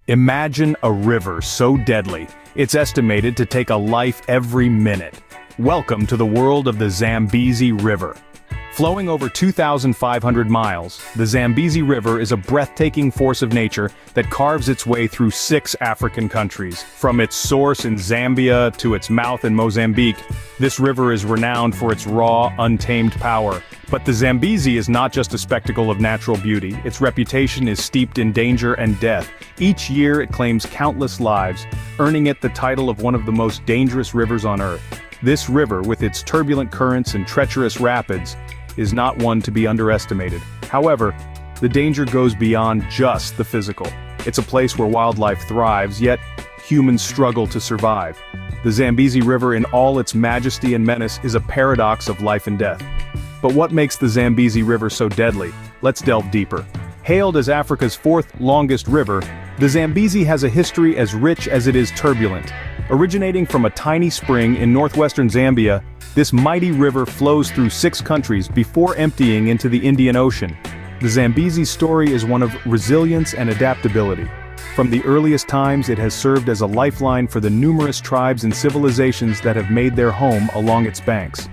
Imagine a river so deadly, it's estimated to take a life every minute. Welcome to the world of the Zambezi River. Flowing over 2,500 miles, the Zambezi River is a breathtaking force of nature that carves its way through 6 African countries. From its source in Zambia to its mouth in Mozambique, this river is renowned for its raw, untamed power. But the Zambezi is not just a spectacle of natural beauty, its reputation is steeped in danger and death. Each year it claims countless lives, earning it the title of one of the most dangerous rivers on Earth. This river, with its turbulent currents and treacherous rapids, is not one to be underestimated. However, the danger goes beyond just the physical. It's a place where wildlife thrives, yet humans struggle to survive. The Zambezi River in all its majesty and menace is a paradox of life and death. But what makes the Zambezi River so deadly? Let's delve deeper. Hailed as Africa's 4th longest river, the Zambezi has a history as rich as it is turbulent. Originating from a tiny spring in northwestern Zambia, this mighty river flows through 6 countries before emptying into the Indian Ocean. The Zambezi's story is one of resilience and adaptability. From the earliest times, it has served as a lifeline for the numerous tribes and civilizations that have made their home along its banks.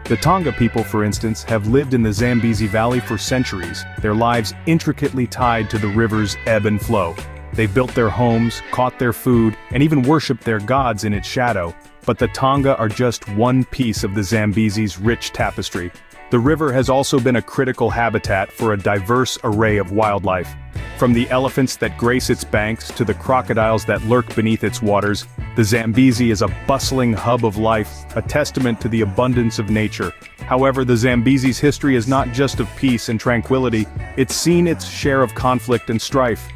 The Tonga people, for instance, have lived in the Zambezi Valley for centuries, their lives intricately tied to the river's ebb and flow. They've built their homes, caught their food, and even worshipped their gods in its shadow. But the Tonga are just one piece of the Zambezi's rich tapestry. The river has also been a critical habitat for a diverse array of wildlife. From the elephants that grace its banks to the crocodiles that lurk beneath its waters, the Zambezi is a bustling hub of life, a testament to the abundance of nature. However, the Zambezi's history is not just of peace and tranquility, it's seen its share of conflict and strife.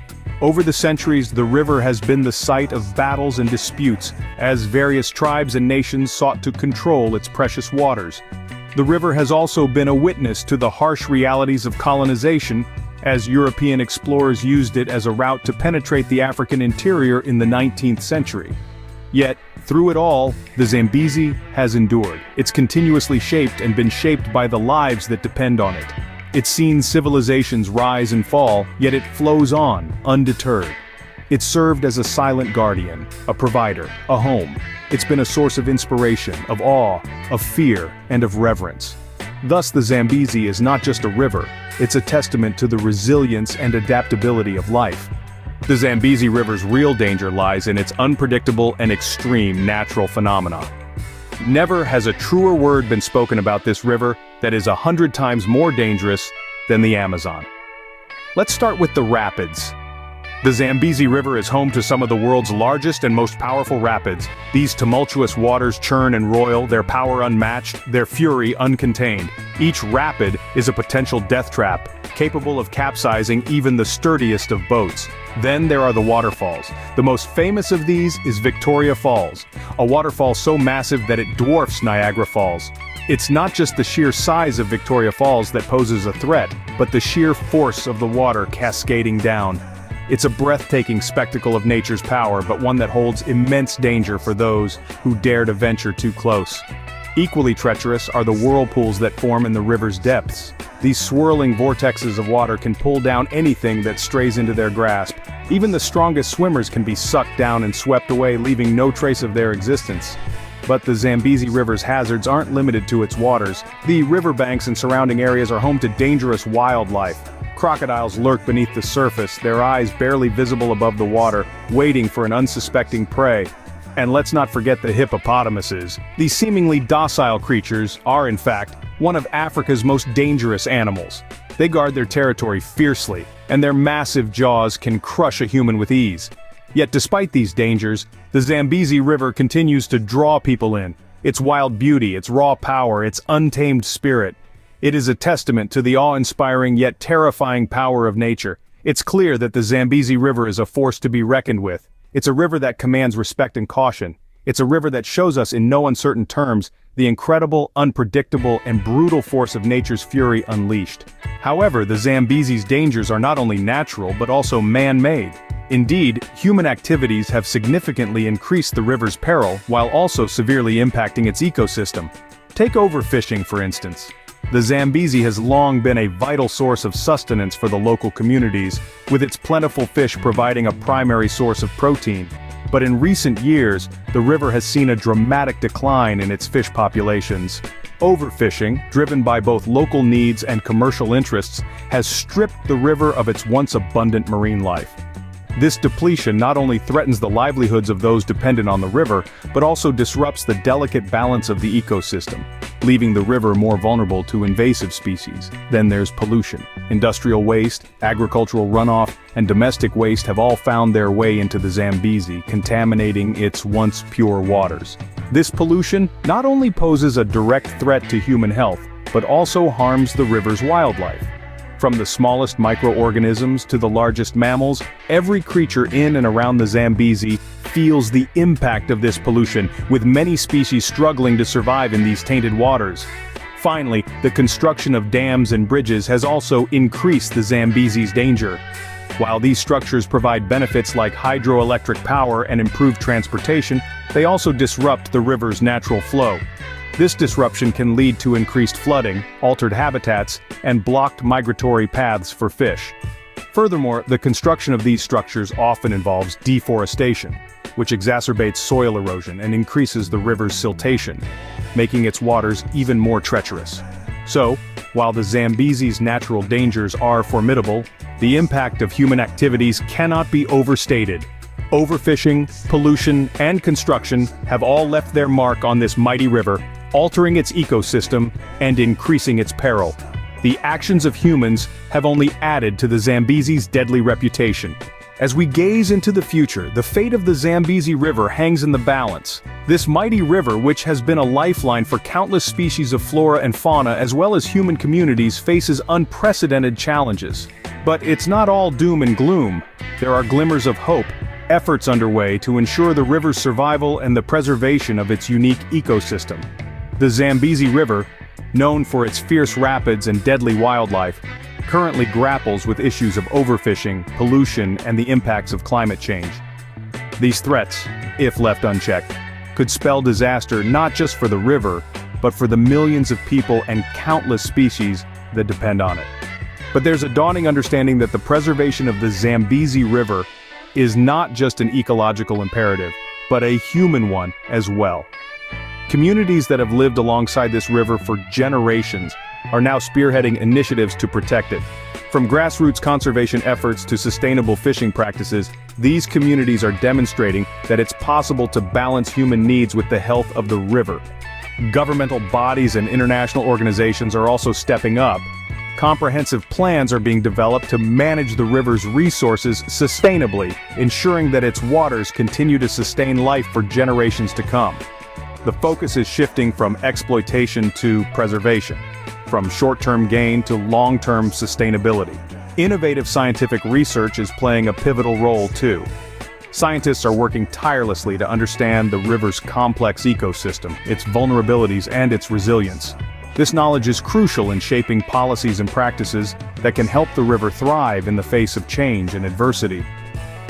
Over the centuries, the river has been the site of battles and disputes, as various tribes and nations sought to control its precious waters. The river has also been a witness to the harsh realities of colonization, as European explorers used it as a route to penetrate the African interior in the 19th century. Yet, through it all, the Zambezi has endured. It's continuously shaped and been shaped by the lives that depend on it. It's seen civilizations rise and fall, yet it flows on, undeterred. It's served as a silent guardian, a provider, a home. It's been a source of inspiration, of awe, of fear, and of reverence. Thus, the Zambezi is not just a river, it's a testament to the resilience and adaptability of life. The Zambezi River's real danger lies in its unpredictable and extreme natural phenomena. Never has a truer word been spoken about this river that is 100 times more dangerous than the Amazon. Let's start with the rapids. The Zambezi River is home to some of the world's largest and most powerful rapids. These tumultuous waters churn and roil, their power unmatched, their fury uncontained. Each rapid is a potential death trap, capable of capsizing even the sturdiest of boats. Then there are the waterfalls. The most famous of these is Victoria Falls, a waterfall so massive that it dwarfs Niagara Falls. It's not just the sheer size of Victoria Falls that poses a threat, but the sheer force of the water cascading down. It's a breathtaking spectacle of nature's power, but one that holds immense danger for those who dare to venture too close. Equally treacherous are the whirlpools that form in the river's depths. These swirling vortexes of water can pull down anything that strays into their grasp. Even the strongest swimmers can be sucked down and swept away, leaving no trace of their existence. But the Zambezi River's hazards aren't limited to its waters. The riverbanks and surrounding areas are home to dangerous wildlife. Crocodiles lurk beneath the surface, their eyes barely visible above the water, waiting for an unsuspecting prey. And let's not forget the hippopotamuses. These seemingly docile creatures are, in fact, one of Africa's most dangerous animals. They guard their territory fiercely, and their massive jaws can crush a human with ease. Yet despite these dangers, the Zambezi River continues to draw people in. Its wild beauty, its raw power, its untamed spirit. It is a testament to the awe-inspiring yet terrifying power of nature. It's clear that the Zambezi River is a force to be reckoned with. It's a river that commands respect and caution. It's a river that shows us in no uncertain terms the incredible, unpredictable, and brutal force of nature's fury unleashed. However, the Zambezi's dangers are not only natural but also man-made. Indeed, human activities have significantly increased the river's peril while also severely impacting its ecosystem. Take overfishing, for instance. The Zambezi has long been a vital source of sustenance for the local communities, with its plentiful fish providing a primary source of protein. But in recent years, the river has seen a dramatic decline in its fish populations. Overfishing, driven by both local needs and commercial interests, has stripped the river of its once abundant marine life. This depletion not only threatens the livelihoods of those dependent on the river, but also disrupts the delicate balance of the ecosystem, leaving the river more vulnerable to invasive species. Then there's pollution. Industrial waste, agricultural runoff, and domestic waste have all found their way into the Zambezi, contaminating its once pure waters. This pollution not only poses a direct threat to human health, but also harms the river's wildlife. From the smallest microorganisms to the largest mammals, every creature in and around the Zambezi feels the impact of this pollution, with many species struggling to survive in these tainted waters. Finally, the construction of dams and bridges has also increased the Zambezi's danger. While these structures provide benefits like hydroelectric power and improved transportation, they also disrupt the river's natural flow. This disruption can lead to increased flooding, altered habitats, and blocked migratory paths for fish. Furthermore, the construction of these structures often involves deforestation, which exacerbates soil erosion and increases the river's siltation, making its waters even more treacherous. So, while the Zambezi's natural dangers are formidable, the impact of human activities cannot be overstated. Overfishing, pollution, and construction have all left their mark on this mighty river, altering its ecosystem and increasing its peril. The actions of humans have only added to the Zambezi's deadly reputation. As we gaze into the future, the fate of the Zambezi River hangs in the balance. This mighty river, which has been a lifeline for countless species of flora and fauna as well as human communities, faces unprecedented challenges. But it's not all doom and gloom. There are glimmers of hope, efforts underway to ensure the river's survival and the preservation of its unique ecosystem. The Zambezi River, known for its fierce rapids and deadly wildlife, currently grapples with issues of overfishing, pollution, and the impacts of climate change. These threats, if left unchecked, could spell disaster not just for the river, but for the millions of people and countless species that depend on it. But there's a dawning understanding that the preservation of the Zambezi River is not just an ecological imperative, but a human one as well. Communities that have lived alongside this river for generations are now spearheading initiatives to protect it. From grassroots conservation efforts to sustainable fishing practices, these communities are demonstrating that it's possible to balance human needs with the health of the river. Governmental bodies and international organizations are also stepping up. Comprehensive plans are being developed to manage the river's resources sustainably, ensuring that its waters continue to sustain life for generations to come. The focus is shifting from exploitation to preservation, from short-term gain to long-term sustainability. Innovative scientific research is playing a pivotal role too. Scientists are working tirelessly to understand the river's complex ecosystem, its vulnerabilities, and its resilience. This knowledge is crucial in shaping policies and practices that can help the river thrive in the face of change and adversity.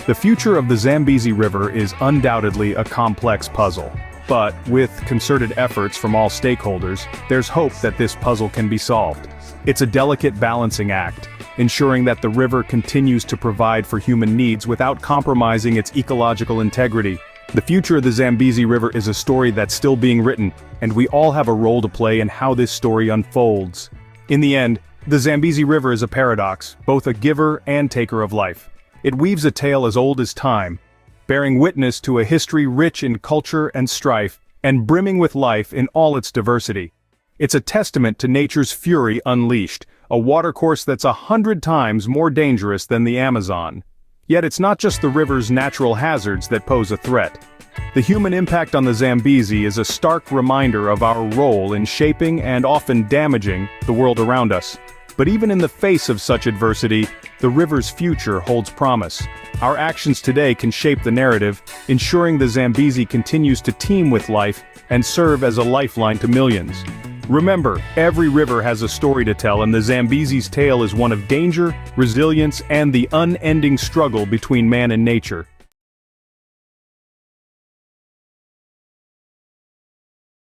The future of the Zambezi River is undoubtedly a complex puzzle. But, with concerted efforts from all stakeholders, there's hope that this puzzle can be solved. It's a delicate balancing act, ensuring that the river continues to provide for human needs without compromising its ecological integrity. The future of the Zambezi River is a story that's still being written, and we all have a role to play in how this story unfolds. In the end, the Zambezi River is a paradox, both a giver and taker of life. It weaves a tale as old as time, bearing witness to a history rich in culture and strife, and brimming with life in all its diversity. It's a testament to nature's fury unleashed, a watercourse that's 100 times more dangerous than the Amazon. Yet it's not just the river's natural hazards that pose a threat. The human impact on the Zambezi is a stark reminder of our role in shaping and often damaging the world around us. But even in the face of such adversity, the river's future holds promise. Our actions today can shape the narrative, ensuring the Zambezi continues to teem with life and serve as a lifeline to millions. Remember, every river has a story to tell, and the Zambezi's tale is one of danger, resilience, and the unending struggle between man and nature.